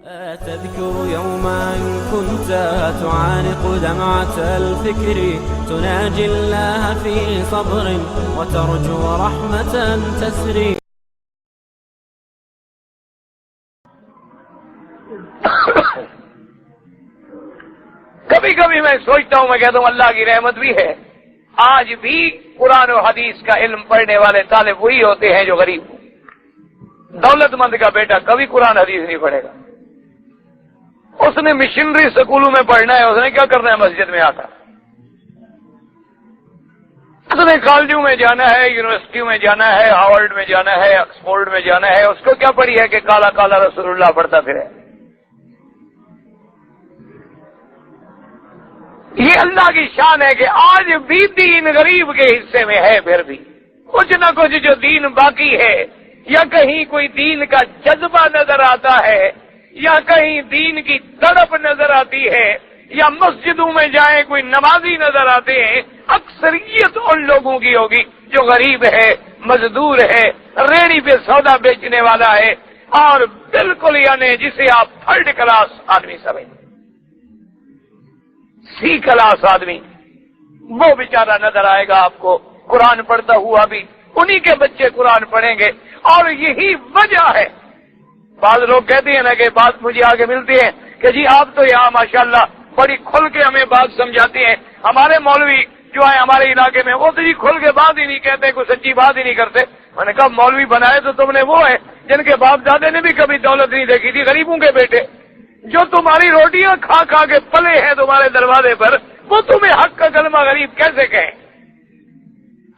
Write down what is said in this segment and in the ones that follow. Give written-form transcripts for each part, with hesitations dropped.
تذكر يوما كنت تعانق دمعة الفكر تناجي الله في صبر وترجو رحمة تسري. کبھی کبھی میں سوچتا ہوں، میں کہتا ہوں اللہ کی رحمت بھی ہے، آج بھی قرآن و حدیث کا علم پڑھنے والے طالب وہی ہوتے ہیں جو غریب ہوں۔ دولت مند کا بیٹا کبھی قرآن حدیث نہیں پڑھے گا، اس نے مشنری سکولوں میں پڑھنا ہے، اس نے کیا کرنا ہے مسجد میں آتا، اس نے کالجوں میں جانا ہے، یونیورسٹیوں میں جانا ہے، ہارورڈ میں جانا ہے، آکسفورڈ میں جانا ہے، اس کو کیا پڑھی ہے کہ کالا کالا رسول اللہ پڑھتا پھرے؟ یہ اللہ کی شان ہے کہ آج بھی دین غریب کے حصے میں ہے، پھر بھی کچھ نہ کچھ جو دین باقی ہے، یا کہیں کوئی دین کا جذبہ نظر آتا ہے، یا کہیں دین کی تڑپ نظر آتی ہے، یا مسجدوں میں جائیں کوئی نمازی نظر آتے ہیں، اکثریت ان لوگوں کی ہوگی جو غریب ہے، مزدور ہے، ریڑھی پہ سودا بیچنے والا ہے، اور بالکل یعنی جسے آپ تھرڈ کلاس آدمی سمجھیں، سی کلاس آدمی، وہ بیچارہ نظر آئے گا آپ کو قرآن پڑھتا ہوا بھی۔ انہی کے بچے قرآن پڑھیں گے، اور یہی وجہ ہے۔ بعض لوگ کہتے ہیں نا کہ بات مجھے آگے ملتی ہے کہ جی آپ تو یہاں ماشاءاللہ بڑی کھل کے ہمیں بات سمجھاتے ہیں، ہمارے مولوی جو ہے ہمارے علاقے میں وہ تو جی کھل کے بات ہی نہیں کہتے، کوئی سچی بات ہی نہیں کرتے۔ میں نے کہا مولوی بنائے تو تم نے وہ ہے جن کے باپ دادے نے بھی کبھی دولت نہیں دیکھی تھی، غریبوں کے بیٹے جو تمہاری روٹیاں کھا کھا کے پلے ہیں تمہارے دروازے پر، وہ تمہیں حق کا کلمہ غریب کیسے کہیں؟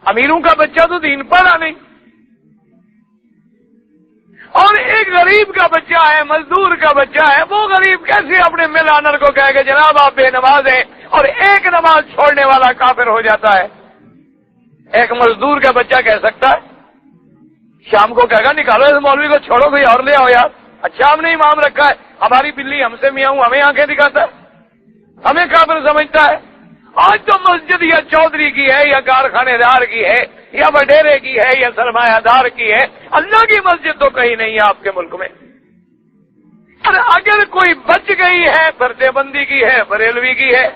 امیروں کا بچہ تو دین پڑھا نہیں، اور ایک غریب کا بچہ ہے، مزدور کا بچہ ہے، وہ غریب کیسے اپنے مل آنر کو کہے کہ جناب آپ بے نماز ہیں، اور ایک نماز چھوڑنے والا کافر ہو جاتا ہے؟ ایک مزدور کا بچہ کہہ سکتا ہے؟ شام کو کہے گا نکالو اس مولوی کو، چھوڑو کوئی اور لے آؤ یار، اچھا ہم نے امام رکھا ہے، ہماری بلی ہم سے میاں ہمیں آنکھیں دکھاتا ہے، ہمیں کافر سمجھتا ہے۔ آج تو مسجد یا چودھری کی ہے، یا کارخانے دار کی ہے، یا وڈیرے کی ہے، یا سرمایہ دار کی ہے، اللہ کی مسجد تو کہیں نہیں ہے آپ کے ملک میں۔ اور اگر کوئی بچ گئی ہے پردے بندی کی ہے، بریلوی کی ہے،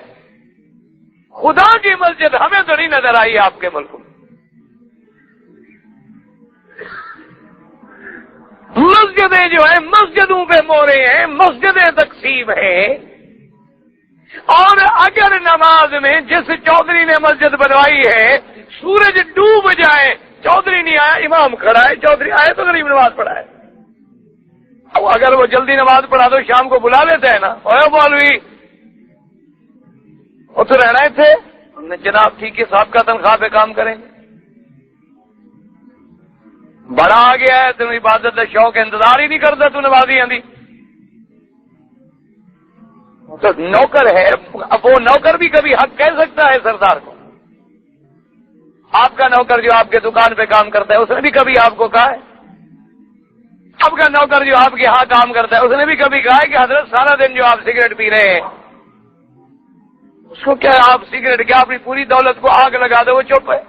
خدا کی مسجد ہمیں تو نہیں نظر آئی آپ کے ملک میں۔ مسجدیں جو ہیں مسجدوں پہ مورے ہیں، مسجدیں تقسیم ہیں، اور اگر نماز میں جس چودھری نے مسجد بنوائی ہے سورج ڈوب جائے، چودھری نہیں آیا، امام کھڑا ہے، چودھری آئے تو غریب نماز پڑھائے، اگر وہ جلدی نماز پڑھا تو شام کو بلا لیتے ہیں نا، اوے مولوی وہ تو رہ رہے تھے، ہم نے جناب ٹھیک ہے صاحب کا تنخواہ پہ کام کریں گے، بڑا آ گیا ہے تم عبادت کا شوق انتظار ہی نہیں کرتا، تو نمازی آندی تو نوکر ہے، اب وہ نوکر بھی کبھی حق کہہ سکتا ہے سردار کو؟ آپ کا نوکر جو آپ کے دکان پہ کام کرتا ہے اس نے بھی کبھی آپ کو کہا ہے؟ آپ کا نوکر جو آپ کے ہاں کام کرتا ہے اس نے بھی کبھی کہا ہے کہ حضرت سارا دن جو آپ سگریٹ پی رہے ہیں اس کو کیا آپ سگریٹ کیا اپنی پوری دولت کو آگ لگا دو وہ چپ ہے؟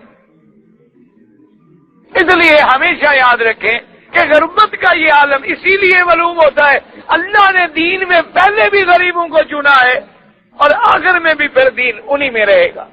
اس لیے ہمیشہ یاد رکھیں کہ غربت کا یہ عالم اسی لیے معلوم ہوتا ہے، اللہ نے دین میں پہلے بھی غریبوں کو چنا ہے اور آخر میں بھی پھر دین انہی میں رہے گا۔